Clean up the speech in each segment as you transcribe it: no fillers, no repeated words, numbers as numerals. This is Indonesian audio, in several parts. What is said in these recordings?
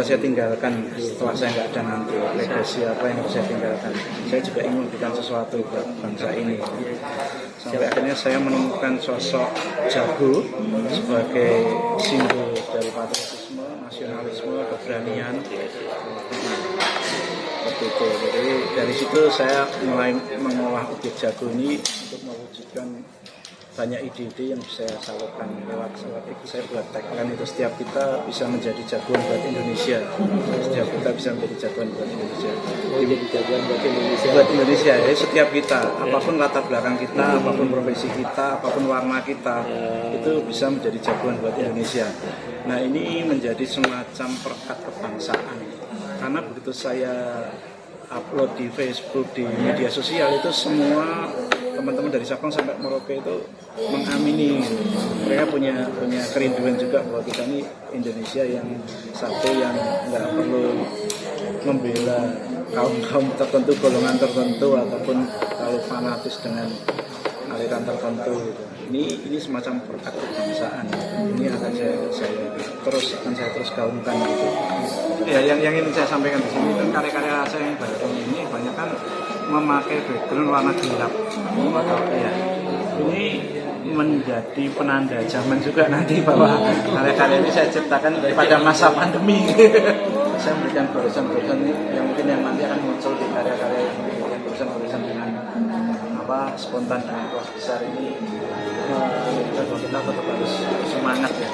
saya tinggalkan setelah saya nggak ada nanti, legasi apa yang harus saya tinggalkan. Saya juga ingin memberikan sesuatu buat bangsa ini. Sampai akhirnya saya menemukan sosok Jago sebagai simbol dari patriotisme, nasionalisme, keberanian. Seperti itu. Jadi dari situ saya mulai mengolah objek Jago ini untuk mewujudkan banyak ide-ide yang bisa saya salurkan lewat itu. Saya buat tagline itu, setiap kita bisa menjadi jagoan buat Indonesia. Setiap kita bisa menjadi jagoan buat Indonesia. Menjadi jagoan buat Indonesia. Buat Indonesia, ya setiap kita, apapun latar belakang kita, apapun profesi kita, apapun warna kita, itu bisa menjadi jagoan buat Indonesia. Nah, ini menjadi semacam perekat kebangsaan. Karena begitu saya upload di Facebook, di media sosial, itu semua teman-teman dari Sabang sampai Merauke itu mengamini. Mereka punya kerinduan juga bahwa kita ini Indonesia yang satu, yang nggak perlu membela kaum tertentu, golongan tertentu, ataupun terlalu fanatis dengan aliran tertentu gitu. Ini semacam perekat kebangsaan. Ini akan saya terus gaungkan gitu. Ya, yang ingin saya sampaikan di sini kan karya-karya saya yang baru ini banyak kan memakai background warna gelap. Ya, ini menjadi penanda zaman juga nanti bahwa karya-karya ini saya ciptakan pada masa pandemi. Saya memberikan barisan-barisan yang mungkin yang nanti akan muncul di karya-karya yang barisan-barisan dengan spontan dengan kelas besar ini. Kita tetap harus semangat ya.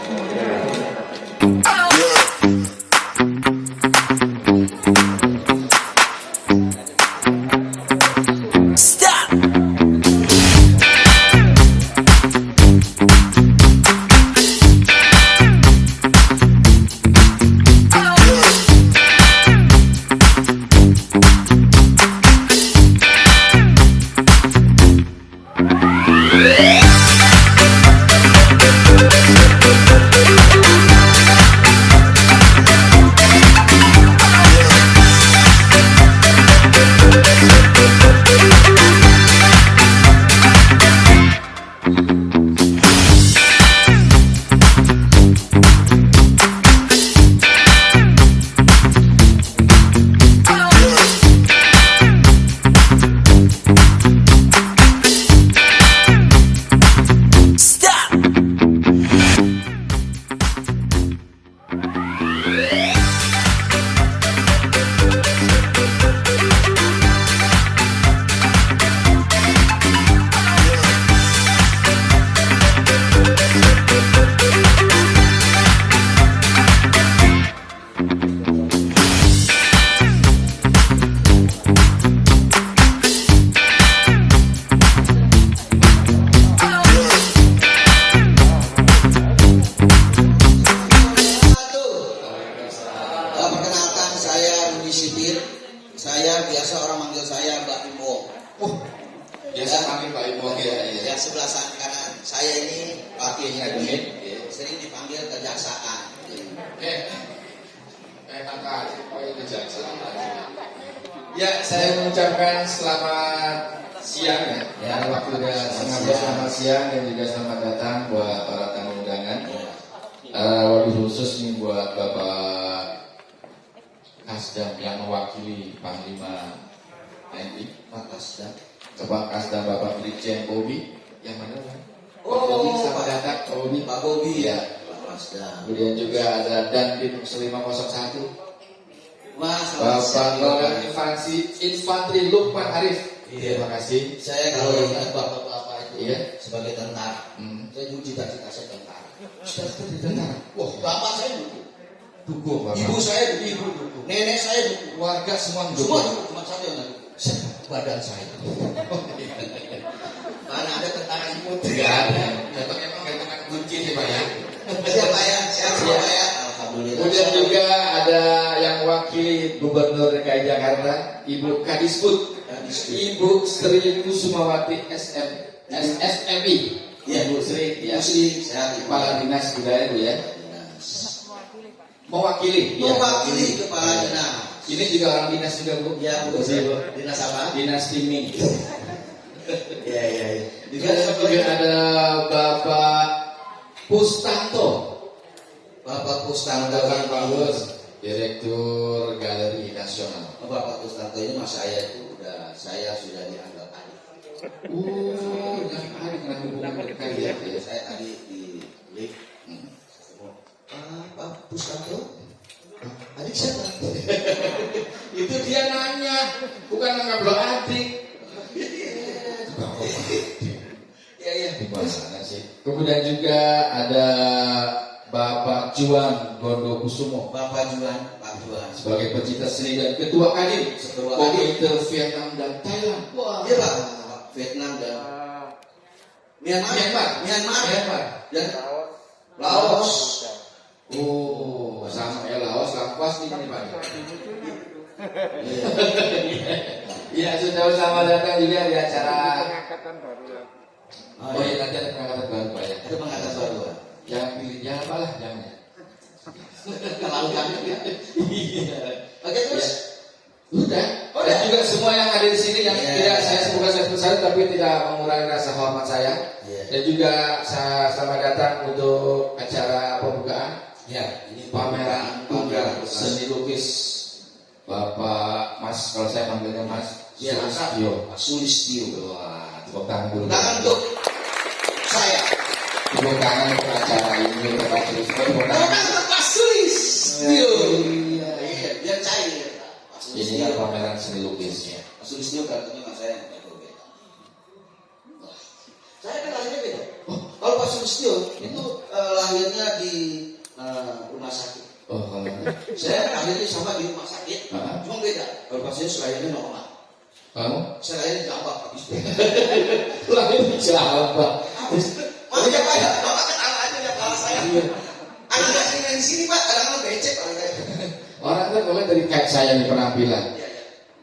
Saya biasa orang manggil saya Mbak Imo. Biasa panggil Mbak Imo ya. Yang sebelah kanan saya ini wakilnya sering dipanggil kejaksaan. Kejaksaan. Ya, saya mengucapkan selamat siang ya. Waktu udah selamat siang dan juga selamat datang buat para tamu undangan. Wabil khusus nih buat Bapak Kasdam yang mewakili Panglima TNI, Pak Kasdam, Kepala Kasdam Bapak Brigjen Bobi, yang mana? Bobi, selamat datang Pak Bobi ya. Pak Kasdam. Kemudian juga ada Dandim 501, Bapak Kolonel Infantri Lukman Arif. Terima kasih. Saya kalau ingat bapak-bapak itu sebagai tentara, saya dulu cita-cita saya tentara. Tentara. Wah, bapak saya dukung, Bapak. Ibu saya dukung, nenek saya dukung, Warga semua semua dukung. dukung, cuma satu yang nggak dukung, badan saya. Mana ada tentara imut? Tidak ada. Emang gantungan kunci sih Pak ya. Siapa ya? Siapa ya? Alhamdulillah. Kemudian juga ada yang wakili Gubernur DKI Jakarta, Ibu Kadisbud, Ibu Sri Kusumawati SMI. Ya, Bu Sri, ya. Saya Kepala Dinas Budaya Bu ya. Mewakili kepala dinas. Ini juga orang dinas juga Bu. Ya, Bu. Dinas apa? Dinas timing. Ya. Juga ada Bapak Pustanto. Bapak Pustanto Bapak bagus. Direktur Galeri Nasional. Bapak Kustanto ini mas saya itu saya sudah dianggap adik. Yang ada kena hubungan dekat ya. Saya tadi di lift. Pak Kustanto, adik siapa? Itu dia nanya, bukan nganggap lo adik. Iya. Gimana sih? Kemudian juga ada Bapak Juan Gondokusumo. Bapak Juan, Pak Juan. Sebagai pecinta seni dan ketua Kadin Komite Vietnam dan Thailand. Wah, iya Pak. Vietnam dan Myanmar. Dan Laos. Oh, sama ya Laos, Laos ini Pak. Iya, sudah bersama datang juga di acara. Oh iya, nanti ada pengangkatan baru Pak ya. Ada pengangkatan baru Pak. Jangan pilih, jangan apalah, jangan ya. Terlalu kami ya. Iya. Oke terus. Udah. Dan juga semua yang ada di sini yang tidak saya sebutkan satu-satu tapi tidak mengurangi rasa hormat saya. Dan juga saya selamat datang untuk acara pembukaan. Ya, ini Pameran tunggal seni lukis Bapak Mas, kalau saya panggilnya Mas Sulistyo. Sulistyo. Wah, tepuk tangan dulu. Tangan untuk saya. Tepuk tangan untuk acara ini Bapak Sulistyo. Tepuk tangan. Untuk Pak Sulistyo. Iya. Biar cair. Ini kan pameran seni lukisnya. Pak Sulistyo kartunya mas saya beda. Saya kan lahirnya beda. Kalau Pak Sulistyo itu lahirnya di rumah sakit. Oh, kalau Saya lahirnya sama di rumah sakit, cuma beda. Kalau Pak Sulistyo lahirnya normal. kamu Saya lahirnya jambak Pak Sulistyo. lahir di Jawa. Makanya Pak, Bapak ketawa aja ya kepala saya. Anak sering main di sini Pak, kadang-kadang becek orang kayak. Orang kan kalau dari kayak saya nih penampilan. Iya.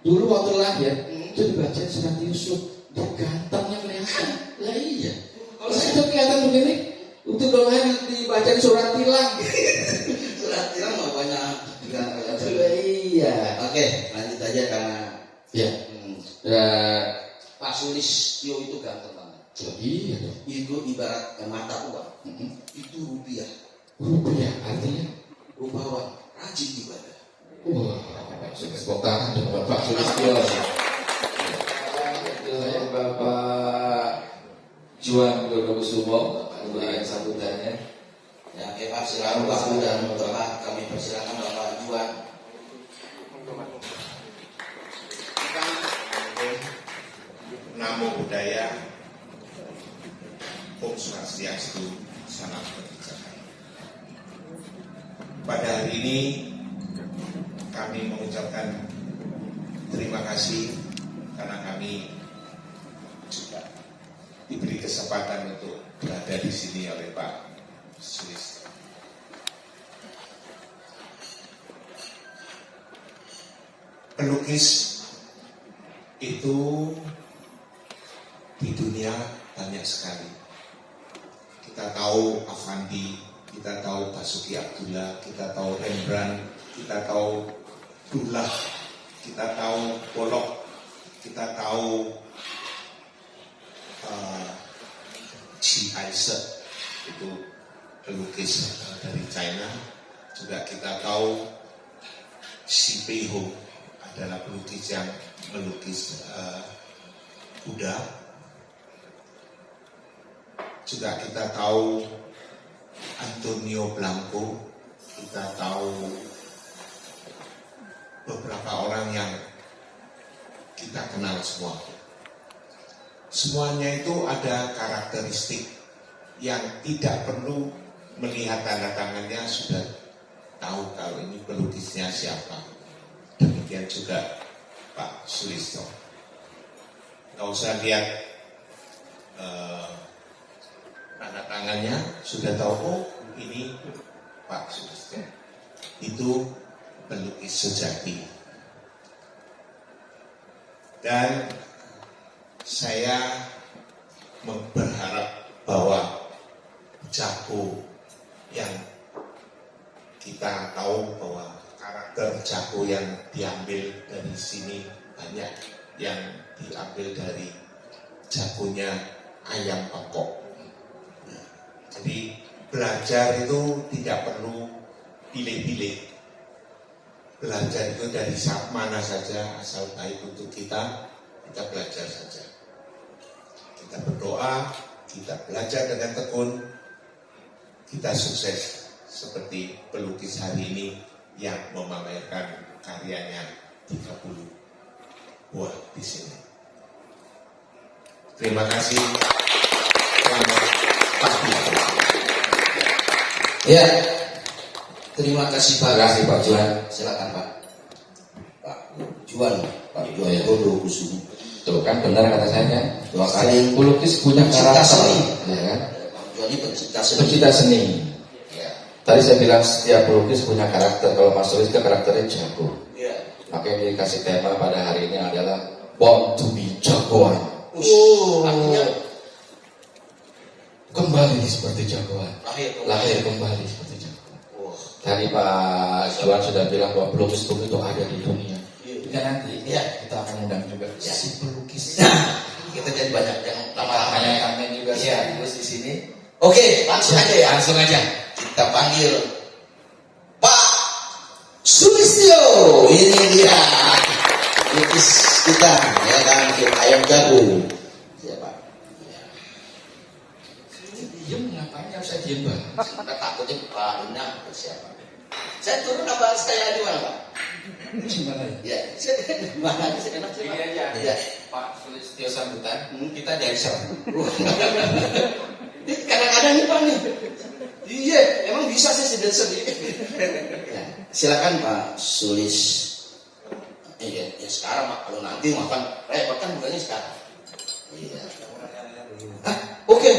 Dulu waktu lahir itu dibaca surat Yusuf, dia gantengnya kelihatan. Lah iya. Kalau saya tuh kelihatan begini, untuk kalau lahir dibaca surat tilang. Surat tilang mau banyak juga. Lah iya. Oke, lanjut aja karena Ya. Pak Sulistyo itu ganteng banget. Iya dong. Itu ibarat mata uang. Itu rupiah. Rupiah artinya. Rupawan, rajin ibadah. Wah, tepuk tangan untuk Bapak Sulistyo. Itu Bapak Juan Gondokusumo, memberikan sambutannya. Ya, oke Pak, silakan Bapak dan Bapak kami persilakan Bapak Juan. Namo Buddhaya, Om Swastiastu, salam kebijakan. Pada hari ini kami mengucapkan terima kasih karena kami juga diberi kesempatan untuk berada di sini oleh Pak Sulistyo. Pelukis itu di dunia banyak sekali. Kita tahu Avandi, kita tahu Basuki Abdullah, kita tahu Rembrandt, kita tahu Dullah, kita tahu Pollock, kita tahu G. Isaac, itu pelukis dari China. Juga kita tahu Xi Peiho adalah pelukis yang melukis Buddha. Juga kita tahu Antonio Blanco, kita tahu beberapa orang yang kita kenal semua. Semuanya itu ada karakteristik yang tidak perlu melihat tanda tangannya sudah tahu kalau ini pelukisnya siapa. Demikian juga Pak Sulistyo. Nggak usah lihat tanda tangannya, sudah tahu oh ini Pak Sulistyo. Itu pelukis sejati. Dan saya berharap bahwa Jago yang kita tahu bahwa karakter Jago yang diambil dari sini banyak yang diambil dari jagonya ayam pangkok. Jadi belajar itu tidak perlu pilih-pilih. belajar itu dari mana saja, asal baik untuk kita belajar saja. Kita berdoa, kita belajar dengan tekun, kita sukses seperti pelukis hari ini yang memamerkan karyanya 30 buah di sini. Terima kasih. Selamat pagi. Ya, terima kasih Pak Juan. Silakan Pak. Pak Juan ya, Bodo Kusumo. Tuh kan benar kata saya. Dua kali Seni. pelukis punya Pencipta karakter, seni. ya kan? Pak Juan ini pencipta seni. Pencipta seni. Ya. Tadi saya bilang setiap pelukis punya karakter. Kalau Mas Sulis ke karakternya jago. Ya. Makanya dikasih tema pada hari ini adalah Born to be Jagoan. Artinya kembali seperti jagoan. Lahir kembali seperti jagoan. Tadi Pak Juan sudah bilang bahwa pelukis itu ada di dunia. Ya nanti kita akan undang juga si pelukis. Kita jadi banyak yang Namanya kami juga terus di sini. Oke, langsung aja ya. Langsung aja. Kita panggil Pak Sulistyo. Ini dia pelukis kita, ya kan, ayam jago. Siapa? Diem ngapain harus saya diem Bang? Kita takutnya Pak Undang atau siapa? Saya turun apa saya di mana Pak? Gimana ya? Ya, saya di mana? Saya enak Ini aja. Ya. Pak Sulistyo sambutan. Kita dancer. Kadang-kadang nih Pak nih. Iya, emang bisa saya sedang sendiri. Ya, silakan Pak Sulis. Iya, ya sekarang Pak. Kalau nanti makan repot kan bukannya sekarang. Iya. Oke.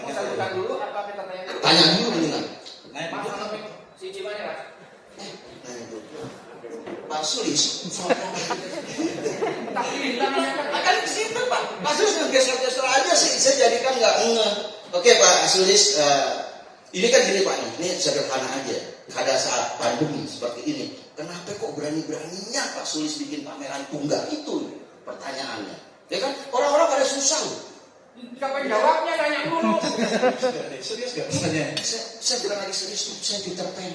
Mau sambutan dulu apa kita tanya dulu? Tanya dulu mendingan. Si Cimanya Mas. Tanya dulu. Pak Sulis. Akan ke situ Pak. Pak Sulis geser-geser aja sih. Saya jadikan nggak ngeh. Oke Pak Sulis. Ini kan gini Pak. Ini sederhana aja. Pada saat pandemi seperti ini. Kenapa kok berani-beraninya Pak Sulis bikin pameran tunggal itu? Pertanyaannya. Ya kan? Orang-orang pada susah loh. Kapan jawabnya nanya dulu. Serius gak pertanyaan? Saya bilang lagi serius tuh. Saya Peter Pan.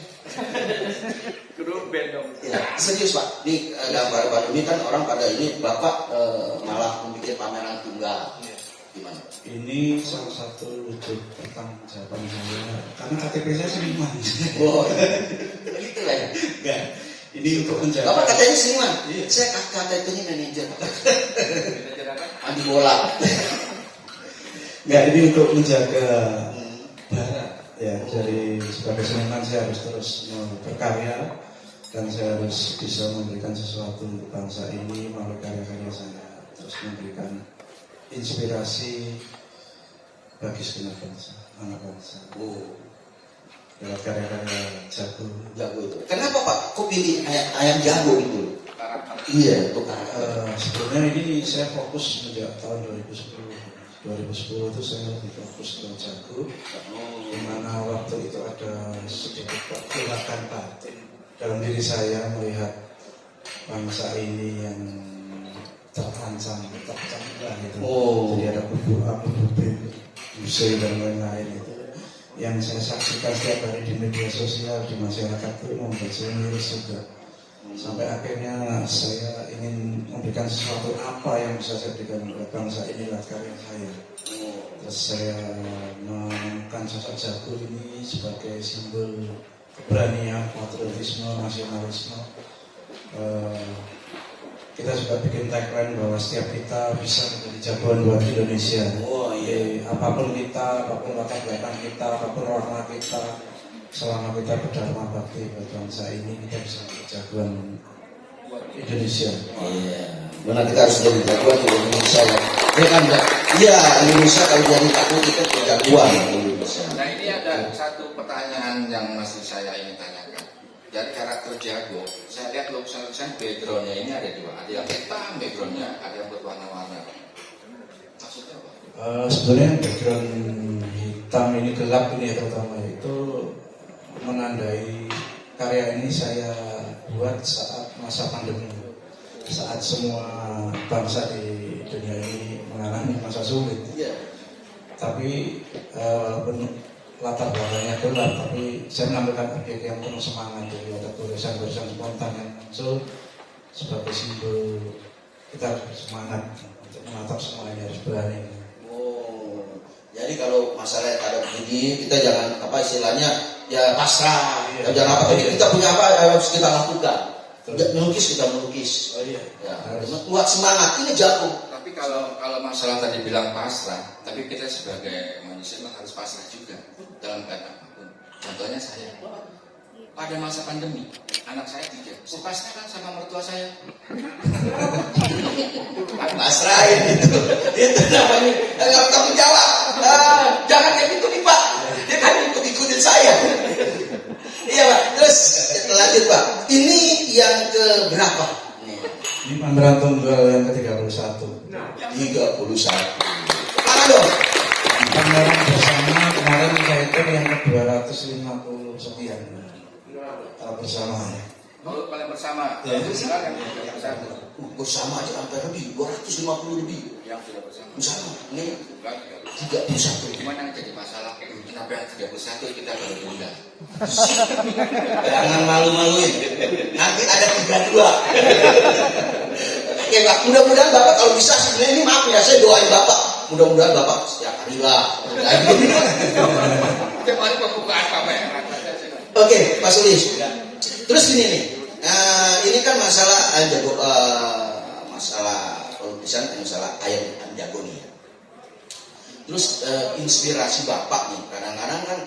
Kudu band dong. Ya, serius Pak. Ini gambar pandemi kan orang pada ini Bapak malah membuat pameran tunggal. Gimana? Ini salah satu wujud pertanggungjawaban saya karena KTP saya seniman. Oh, begitu lah ya. Enggak. Ini untuk menjaga. Bapak katanya seniman. Iya. Saya KTP-nya manajer. Mandi bola. Enggak, ini untuk menjaga barat. Ya, dari sebagai seniman saya harus terus berkarya dan saya harus bisa memberikan sesuatu untuk bangsa ini melalui karya-karya saya. Terus memberikan inspirasi bagi segenap bangsa, anak bangsa. Lewat karya-karya jago itu. Kenapa Pak? Kok pilih ayam jago itu? Iya, untuk karakter. Sebenarnya ini saya fokus sejak tahun 2010. 2010 itu saya lebih fokus ke jago. Di mana waktu itu ada sedikit pergolakan batin dalam diri saya melihat bangsa ini yang terancam, tercambah gitu. Jadi ada kubu-kubu, busai dan lain-lain itu yang saya saksikan setiap hari di media sosial, di masyarakat itu membuat saya miris juga. Sampai akhirnya saya ingin memberikan sesuatu apa yang bisa saya berikan kepada bangsa ini lewat karya saya. Terus saya menemukan sosok jago ini sebagai simbol keberanian, patriotisme, nasionalisme. Kita juga bikin tagline bahwa setiap kita bisa menjadi jagoan buat Indonesia. Apapun kita, apapun latar belakang kita, apapun warna kita, selama kita berdharma bakti buat bangsa ini, kita bisa menjadi jagoan buat Indonesia. Iya. Mana kita harus jadi jagoan di Indonesia ya. Ya kan enggak? Iya, Indonesia kalau jadi takut kita jagoan di Indonesia. Nah ini ada satu pertanyaan yang masih saya ingin tanyakan. Dari karakter jago, saya lihat lukisan backgroundnya ini ada dua. Ada yang hitam backgroundnya, ada yang berwarna-warna. Maksudnya apa? Sebenarnya background hitam ini, gelap ini terutama itu menandai karya ini saya buat saat masa pandemi, saat semua bangsa di dunia ini mengalami masa sulit. Iya. Tapi walaupun latar belakangnya gelap, tapi saya menampilkan objek yang penuh semangat. Jadi ada tulisan-tulisan spontan yang muncul sebagai simbol kita harus bersemangat untuk menatap semuanya, harus berani. Oh, jadi kalau masalah ada begini, kita jangan apa istilahnya ya pasrah, jangan apa. Tapi kita punya apa harus kita lakukan. Melukis kita melukis. Oh iya. Ya, buat semangat ini jago. Tapi kalau masalah tadi bilang pasrah, tapi kita sebagai manusia harus pasrah juga dalam keadaan apapun. Contohnya saya, pada masa pandemi, anak saya 3, saya pasrahkan sama mertua saya. Pasrahin itu namanya nggak tanggung jawab. Jangan kayak gitu nih Pak, dia kan ikut-ikutin saya. Iya Pak, terus lanjut Pak. Ini yang ke berapa? Ini Pameran Tunggal yang ke-31. 31. Mana dong? Pameran bersama kemarin saya itu yang ke-250 sekian. Kalau bersama. Kalau bersama, Ya. silakan yang bersama. Bersama aja sampai lebih 250 lebih. Yang sudah bersama. Bersama. Ini Bukan, 31. gimana yang jadi masalah? Kenapa yang 31 kita baru undang? Jangan malu-maluin. Nanti ada 32. Oke Pak, mudah-mudahan Bapak kalau bisa sebenarnya ini maaf ya, saya doain Bapak. Mudah-mudahan Bapak setiap hari lah. Setiap hari pembukaan pameran. Oke, Pak Sulis. Terus gini nih, ini kan masalah masalah pelukisan, masalah ayam jago nih. Terus inspirasi Bapak nih, kadang-kadang kan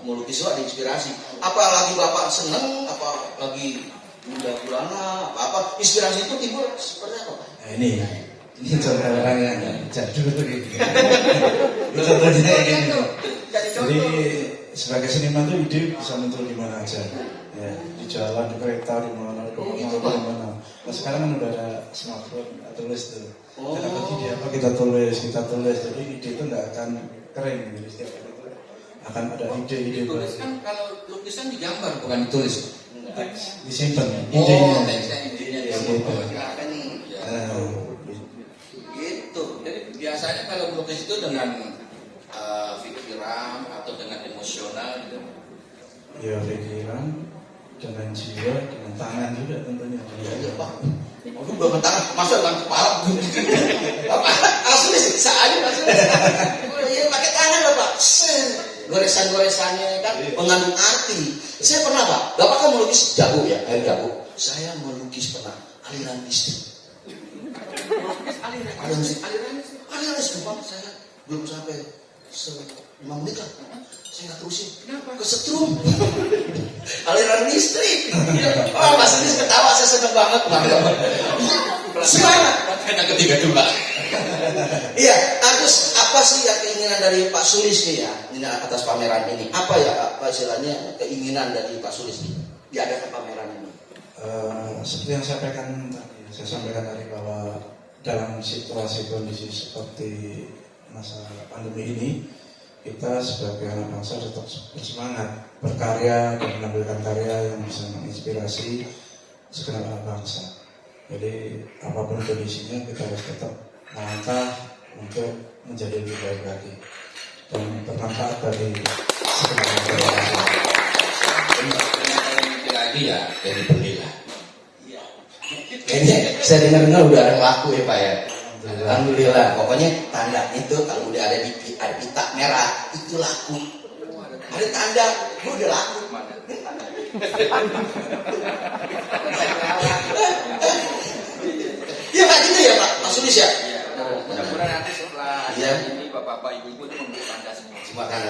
melukis itu ada inspirasi. Apalagi Bapak seneng, apa lagi bulan-bulanan, apa inspirasi itu timbul seperti apa? Nah, ini contoh orang yang jadul begini. Contohnya kayak gini. Jadi sebagai seniman tuh ide bisa muncul di mana aja. Ya, di jalan, di kereta, di mana, di mana. Nah, sekarang kan udah ada smartphone, tulis tuh. Kita pergi di apa kita tulis. Jadi ide itu nggak akan kering. Jadi setiap hari itu akan ada ide-ide baru. Tulis kan kalau lukisan digambar bukan ditulis. Disimpan Idenya. idenya. Idenya Disimpan. kan Nah, gitu. Jadi biasanya kalau melukis itu dengan pikiran atau dengan emosional gitu. ya pikiran dengan jiwa, dengan tangan juga tentunya. Iya Pak. Aku bangun tangan, masa dengan kepala Bapak asli siksa aja maksudnya. Iya pakai tangan loh Pak. Goresan-goresannya kan mengandung arti. Saya pernah Pak, Bapak kan melukis jago ya, air jago. Saya melukis pernah aliran listrik. Aliran listrik Pak, saya belum sampai 5 menit lah. Saya nggak terusin. Kenapa? Kesetrum. Aliran listrik. Oh, Mas Anies ketawa, saya seneng banget. Semangat. Karena ketiga juga. Iya, terus apa sih yang keinginan dari Pak Sulis nih ya, ini atas pameran ini? Apa ya, apa istilahnya keinginan dari Pak Sulis nih diadakan pameran ini? Seperti yang saya sampaikan tadi bahwa dalam situasi kondisi seperti masa pandemi ini, kita sebagai anak bangsa tetap bersemangat berkarya dan menampilkan karya yang bisa menginspirasi segenap anak bangsa. Jadi apapun kondisinya kita harus tetap melangkah untuk menjadi lebih baik lagi dan bermanfaat bagi segenap anak bangsa. Lagi ya dari belilah. Kayaknya saya dengar udah ada yang laku ya Pak ya. Alhamdulillah. Pokoknya tanda itu kalau udah ada di pita merah itu laku. Ada tanda, gue udah laku. Iya Pak gitu ya Pak, Mas Sulis ya. Mudah-mudahan nanti setelah ini bapak-bapak ibu-ibu itu memberi tanda semua. Cuma kan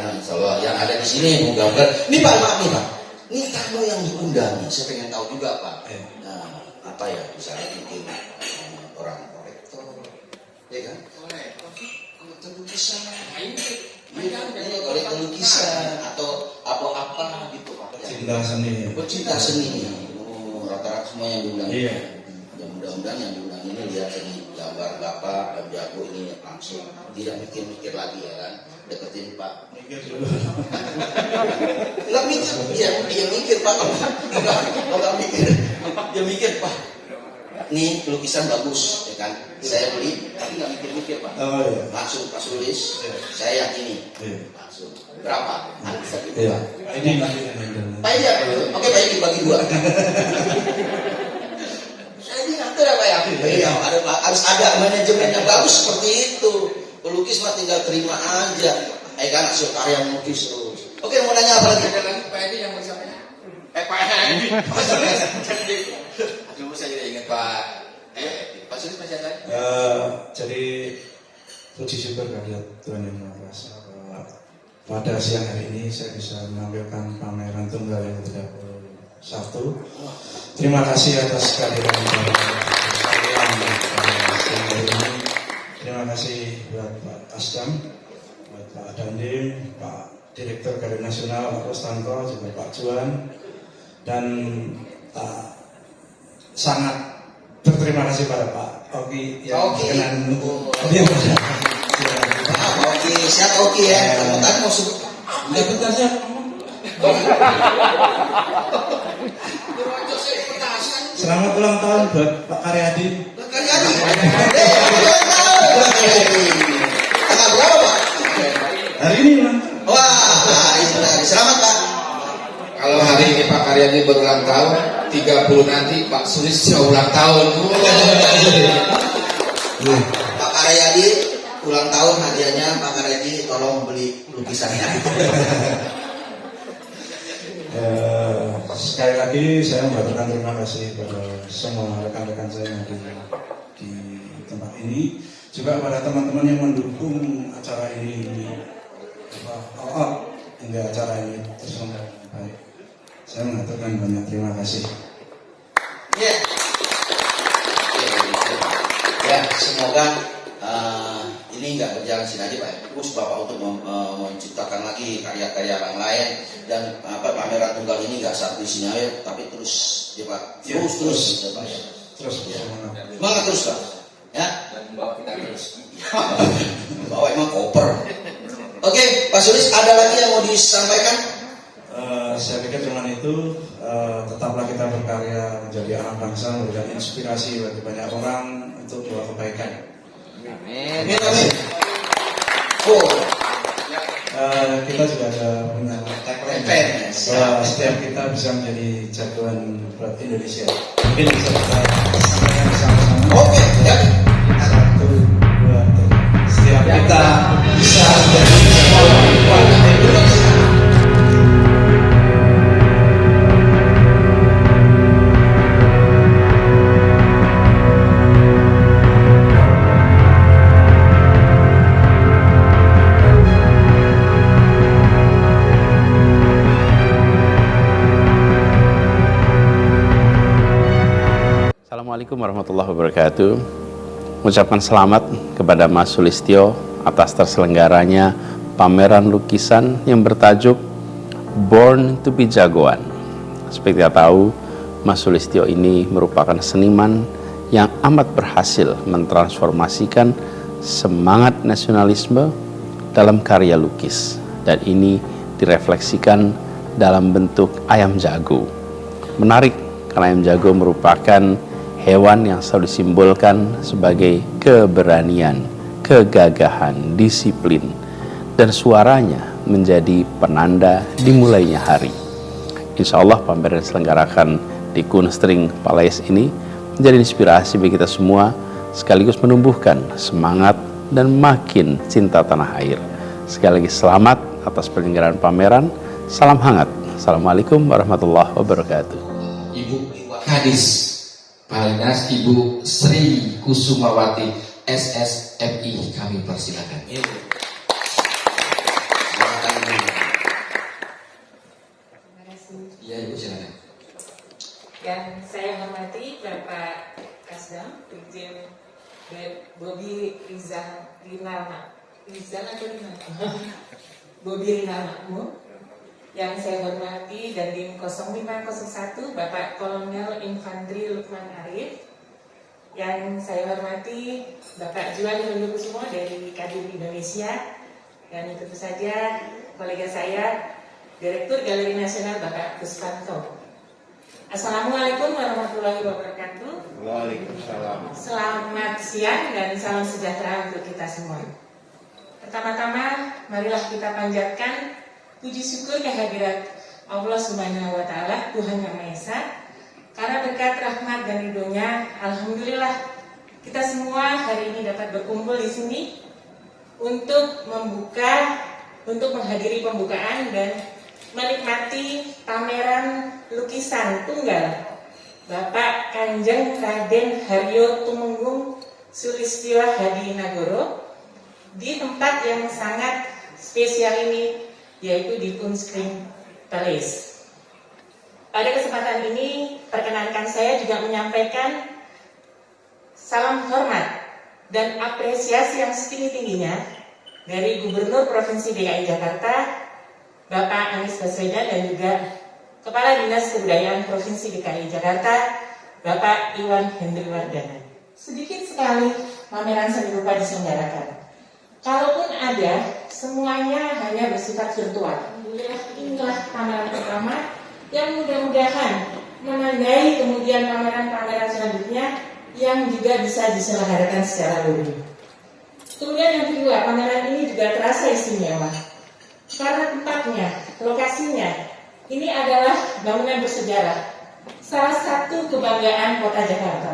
yang ada di sini mau gambar. Ini Pak, maaf nih Pak. Ini tamu yang diundang nih, saya pengen tahu juga Pak. Nah, apa ya misalnya mungkin orang kolektor, ya kan? Kolektor lukisan, kolektor lukisan atau apa-apa gitu Pak. Cinta seni. Pecinta seni, rata-rata semua yang diundang. Iya. Ya mudah-mudahan yang diundang ini lihat seni gambar Bapak dan jago ini langsung tidak mikir-mikir lagi ya kan, deketin Pak. Mikir dulu. Nggak mikir, dia mikir Pak. Nggak mikir, dia mikir Pak. Nih lukisan bagus, ya kan? Saya beli lagi nggak mikir-mikir Pak. Oh iya. Langsung Pak Sulis, saya yakini. Langsung. Berapa? Bisa gitu Iya. Pak. Ini nanti. Pak Edi apa dulu? Oke Pak Edi bagi 2. Saya ini ngatur ya Pak ya. Iya, harus ada manajemen yang bagus seperti itu. Pelukis mah tinggal terima aja. Kan hasil karya melukis terus. Oke, mau nanya apa lagi? Ada lagi Pak Edi yang bersamanya? Pak Edi. Pak Sulis. Aduh, saya tidak ingat Pak. Pak Sulis masih ada lagi? Jadi puji syukur kehadirat Tuhan Yang Maha Kuasa bahwa pada siang hari ini saya bisa menampilkan pameran tunggal yang ke-31. Terima kasih atas kehadiran sekalian pada siang hari ini. Terima kasih buat Pak Asdam, buat Pak Dandim, Pak Direktur Galeri Nasional Pak Rostanto, juga Pak Juan, dan sangat berterima kasih pada Pak Oki yang berkenan untuk Oke, siap Oki ya. Kan mau sebut. ya bentar saya selamat ulang tahun buat Pak Karyadi. Tanggal berapa Pak? Hari ini ulang tahun. Wah, selamat Pak. Kalau hari ini Pak Karyadi berulang tahun, 30 nanti Pak Sulis ulang tahun. Pak Karyadi ulang tahun, hadiahnya Pak Karyadi tolong beli lukisannya. Sekali lagi saya mengucapkan terima kasih kepada semua rekan-rekan saya yang di tempat ini, juga pada teman-teman yang mendukung acara ini hingga acara ini terselenggara dengan baik. Saya mengaturkan banyak terima kasih. Ya. Ya, semoga ini nggak berjalan sini aja Pak. Terus Bapak untuk menciptakan lagi karya-karya yang lain, dan pameran tunggal ini nggak satu di sini aja, tapi terus ya Pak. Terus ya, Pak. Terus Ya. Semangat terus Pak. Ya. Dan membawa kita terus. Bawa emang koper. Oke, Pak Sulis, ada lagi yang mau disampaikan? Saya pikir cuma itu. Tetaplah kita berkarya menjadi anak bangsa, memberikan inspirasi bagi banyak orang untuk buat kebaikan. Amin, amin. Oh, Kita juga ada punya tagline bahwa setiap kita bisa menjadi jagoan buat Indonesia. Mungkin bisa kita sampaikan bersama-sama. oke, ya. 1, 2, 3. Setiap kita bisa menjadi jagoan buat Indonesia. Assalamualaikum warahmatullahi wabarakatuh. Mengucapkan selamat kepada Mas Sulistyo atas terselenggaranya pameran lukisan yang bertajuk Born to be Jagoan. Seperti kita tahu, Mas Sulistyo ini merupakan seniman yang amat berhasil mentransformasikan semangat nasionalisme dalam karya lukis, dan ini direfleksikan dalam bentuk ayam jago. Menarik karena ayam jago merupakan hewan yang selalu disimbolkan sebagai keberanian, kegagahan, disiplin, dan suaranya menjadi penanda dimulainya hari. Insya Allah pameran yang diselenggarakan di Kunstring Palais ini menjadi inspirasi bagi kita semua, sekaligus menumbuhkan semangat dan makin cinta tanah air. Sekali lagi selamat atas penyelenggaraan pameran. Salam hangat. Assalamualaikum warahmatullahi wabarakatuh. Ibu Kadis Palinas, Ibu Sri Kusumawati SSMI, kami persilakan. Terima kasih. Iya Ibu, silakan. Yang saya hormati Bapak Kasdam, Brigjen Bobi Rizal atau Bobi Rinal Makmur. Yang saya hormati Dandim 0501 Bapak Kolonel Infantri Lukman Arif. Yang saya hormati Bapak Juan Hulukusumo dari Kadin Indonesia. Dan tentu saja kolega saya Direktur Galeri Nasional Bapak Kuspanto. Assalamualaikum warahmatullahi wabarakatuh. Waalaikumsalam. Selamat siang dan salam sejahtera untuk kita semua. Pertama-tama, marilah kita panjatkan puji syukur kehadirat Allah Subhanahu wa Ta'ala, Tuhan Yang Maha Esa. Karena berkat rahmat dan ridhonya, alhamdulillah kita semua hari ini dapat berkumpul di sini untuk menghadiri pembukaan dan menikmati pameran lukisan tunggal Bapak Kanjeng Raden Haryo Tumenggung Sulistyo Hadinagoro di tempat yang sangat spesial ini, yaitu di Kunstkring Palace. Pada kesempatan ini, perkenankan saya juga menyampaikan salam hormat dan apresiasi yang setinggi-tingginya dari Gubernur Provinsi DKI Jakarta, Bapak Anies Baswedan, dan juga Kepala Dinas Kebudayaan Provinsi DKI Jakarta, Bapak Iwan Hendriwardana. Sedikit sekali pameran seni rupa diselenggarakan. Kalaupun ada, semuanya hanya bersifat virtual. Inilah pameran pertama yang mudah-mudahan menandai kemudian pameran-pameran selanjutnya yang juga bisa diselenggarakan secara luring. Kemudian yang kedua, pameran ini juga terasa istimewa karena tempatnya, lokasinya, ini adalah bangunan bersejarah, salah satu kebanggaan kota Jakarta.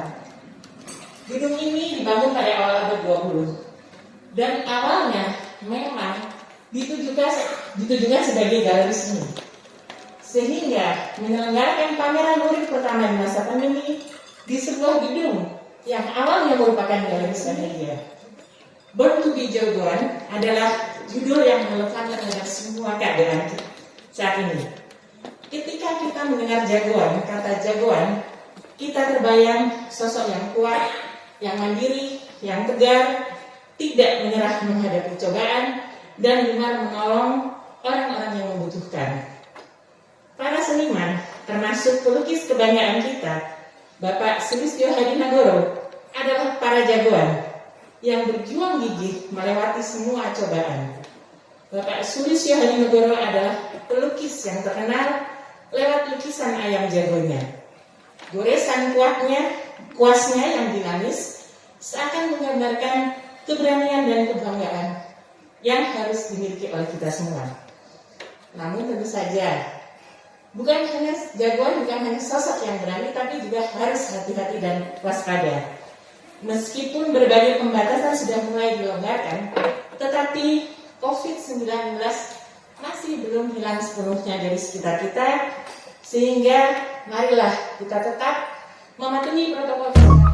Gedung ini dibangun pada awal abad 20 dan awalnya memang ditujukan sebagai galeri seni. Sehingga menyelenggarakan pameran lurik pertama di masa pandemi di sebuah gedung yang awalnya merupakan galeri seni. Born to be Jagoan adalah judul yang relevan terhadap semua keadaan saat ini. Ketika kita mendengar jagoan, kata jagoan, kita terbayang sosok yang kuat, yang mandiri, yang tegar, tidak menyerah menghadapi cobaan, dan gemar menolong orang-orang yang membutuhkan. Para seniman, termasuk pelukis kebanggaan kita, Bapak Sulistyo Hadinagoro, adalah para jagoan yang berjuang gigih melewati semua cobaan. Bapak Sulistyo Hadinagoro adalah pelukis yang terkenal lewat lukisan ayam jagonya. Goresan kuasnya yang dinamis seakan menggambarkan keberanian dan kebanggaan yang harus dimiliki oleh kita semua. Namun tentu saja, jagoan bukan hanya sosok yang berani, tapi juga harus hati-hati dan waspada. Meskipun berbagai pembatasan sudah mulai dilonggarkan, tetapi COVID-19 masih belum hilang sepenuhnya dari sekitar kita, sehingga marilah kita tetap mematuhi protokol kesehatan.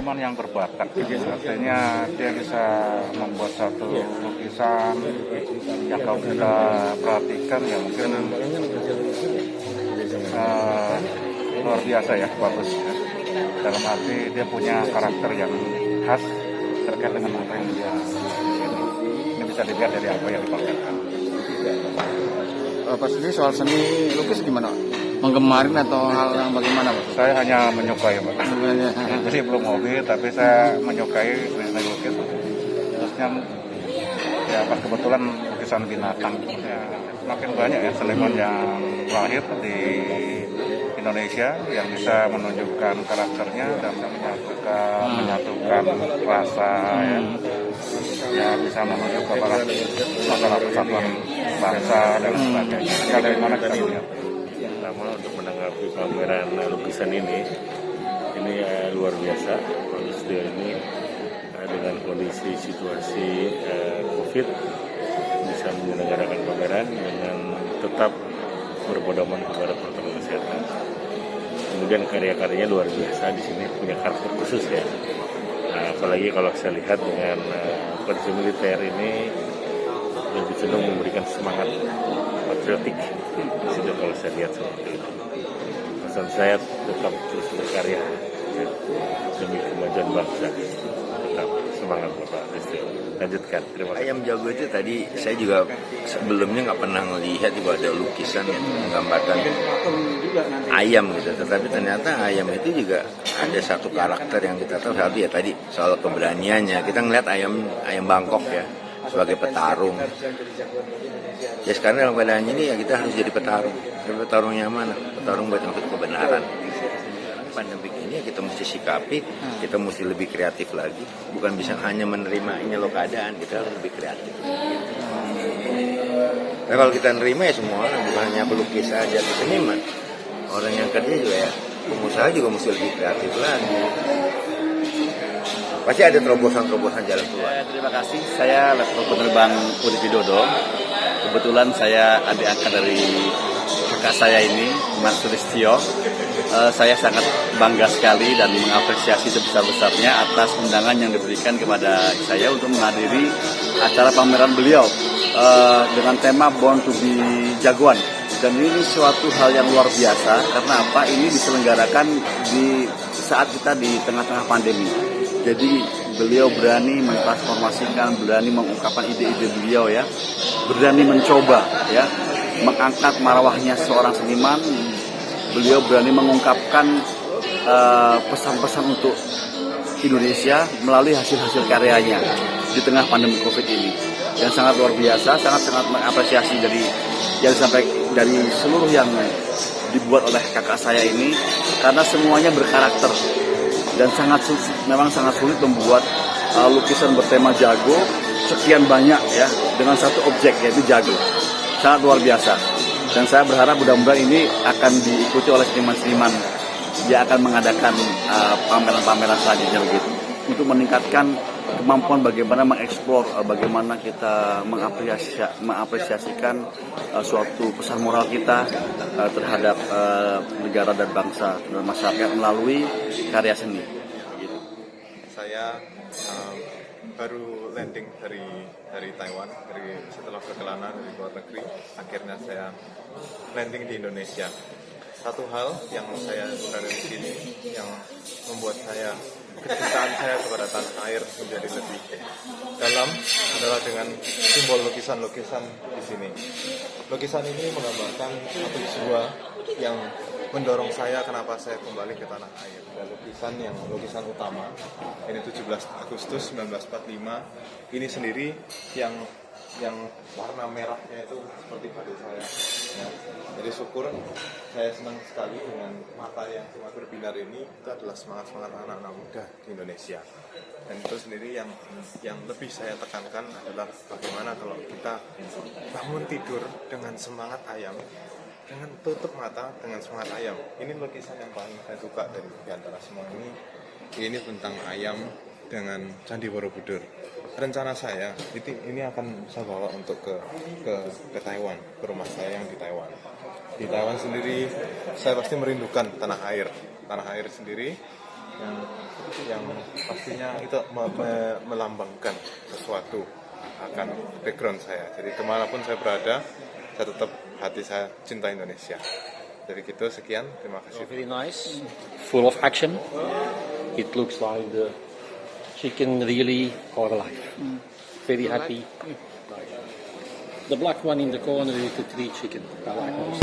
seniman yang berbakat. Artinya dia bisa membuat satu lukisan yang kalau kita perhatikan ya mungkin luar biasa ya, bagus ya. Dalam arti dia punya karakter yang khas terkait dengan apa yang dia ini bisa dilihat dari apa yang dipamerkan. Bapak sendiri soal seni lukis gimana? Menggemarin atau hal yang bagaimana, Pak? Saya hanya menyukai, Pak. Jadi belum hobi, tapi saya menyukai seni lukis. Terusnya ya pas kebetulan lukisan binatang. Ya, makin banyak ya seniman yang lahir di Indonesia yang bisa menunjukkan karakternya dan menyatukan rasa ya bisa menunjukkan masalah persatuan bangsa dan sebagainya. Ya dari mana kita lihat. Pertama untuk menanggapi pameran lukisan ini luar biasa. Sulistyo ini dengan kondisi situasi COVID bisa menyelenggarakan pameran dengan tetap berpedoman kepada protokol kesehatan. Kemudian karya-karyanya luar biasa, di sini punya karakter khusus ya. Apalagi kalau saya lihat dengan kondisi militer ini lebih cenderung memberikan semangat patriotik. Di situ kalau saya lihat seperti itu. Pesan saya tetap terus berkarya ya, demi kemajuan bangsa. Tetap semangat Bapak Sulistyo. Lanjutkan, terima kasih. Ayam jago itu tadi saya juga sebelumnya nggak pernah melihat juga ada lukisan yang menggambarkan ayam gitu. Tetapi ternyata ayam itu juga ada satu karakter yang kita tahu. Satu ya tadi soal keberaniannya. Kita ngeliat ayam Bangkok ya sebagai petarung. Ya sekarang dalam keadaan ini ya kita harus jadi petarung. Tapi petarungnya mana? Petarung buat untuk kebenaran. Pandemi ini ya kita mesti sikapi, kita mesti lebih kreatif lagi. Bukan bisa hanya menerima ini loh keadaan, kita harus lebih kreatif. Nah kalau kita nerima ya semua orang, bukan hanya pelukis saja, seniman. Orang yang kerja juga ya, pengusaha juga mesti lebih kreatif lagi. Pasti ada terobosan-terobosan jalan keluar. Terima kasih, saya Letnan Penerbang Urip Widodo. Kebetulan saya adik angkat dari kakak saya ini, Mas Sulistyo. Saya sangat bangga sekali dan mengapresiasi sebesar-besarnya atas undangan yang diberikan kepada saya untuk menghadiri acara pameran beliau dengan tema Born to be Jagoan. Dan ini suatu hal yang luar biasa karena apa? Ini diselenggarakan di saat kita di tengah-tengah pandemi. Jadi beliau berani mentransformasikan, berani mengungkapkan ide-ide beliau ya, berani mencoba ya, mengangkat marwahnya seorang seniman. Beliau berani mengungkapkan pesan-pesan untuk Indonesia melalui hasil-hasil karyanya di tengah pandemi COVID ini. Yang sangat luar biasa, sangat-sangat mengapresiasi dari yang sampai dari seluruh yang dibuat oleh kakak saya ini, karena semuanya berkarakter dan memang sangat sulit membuat lukisan bertema jago sekian banyak ya dengan satu objek yaitu jago. Sangat luar biasa. Dan saya berharap mudah-mudahan ini akan diikuti oleh seniman-seniman yang akan mengadakan pameran-pameran selanjutnya begitu. Untuk meningkatkan kemampuan bagaimana mengeksplor, bagaimana kita mengapresiasikan suatu pesan moral kita terhadap negara dan bangsa dan masyarakat melalui karya seni. Begitu. Saya baru landing dari Taiwan, setelah perjalanan dari luar negeri, akhirnya saya landing di Indonesia. Satu hal yang saya berada di sini yang membuat kecintaan saya kepada tanah air menjadi lebih dalam adalah dengan simbol lukisan-lukisan di sini. Lukisan ini menggambarkan satu jiwa yang mendorong saya kenapa saya kembali ke tanah air. Dan lukisan utama ini 17 Agustus 1945 ini sendiri yang warna merahnya itu seperti pada saya ya. Jadi syukur saya senang sekali dengan mata yang cuma berbinar ini. Itu adalah semangat anak-anak muda di Indonesia. Dan itu sendiri yang lebih saya tekankan adalah bagaimana kalau kita bangun tidur dengan semangat ayam, dengan tutup mata dengan semangat ayam. Ini lukisan yang paling saya suka dari antara semua ini. Ini tentang ayam dengan Candi Borobudur. Rencana saya ini akan saya bawa untuk ke Taiwan, ke rumah saya yang di Taiwan. Di Taiwan sendiri saya pasti merindukan tanah air sendiri yang yang pastinya itu melambangkan sesuatu akan background saya. Jadi kemanapun saya berada, saya tetap hati saya cinta Indonesia. Jadi gitu, sekian, terima kasih. Very nice, full of action. It looks like the chicken really are alive. Very happy. The black one in the corner is the tree chicken. I like those.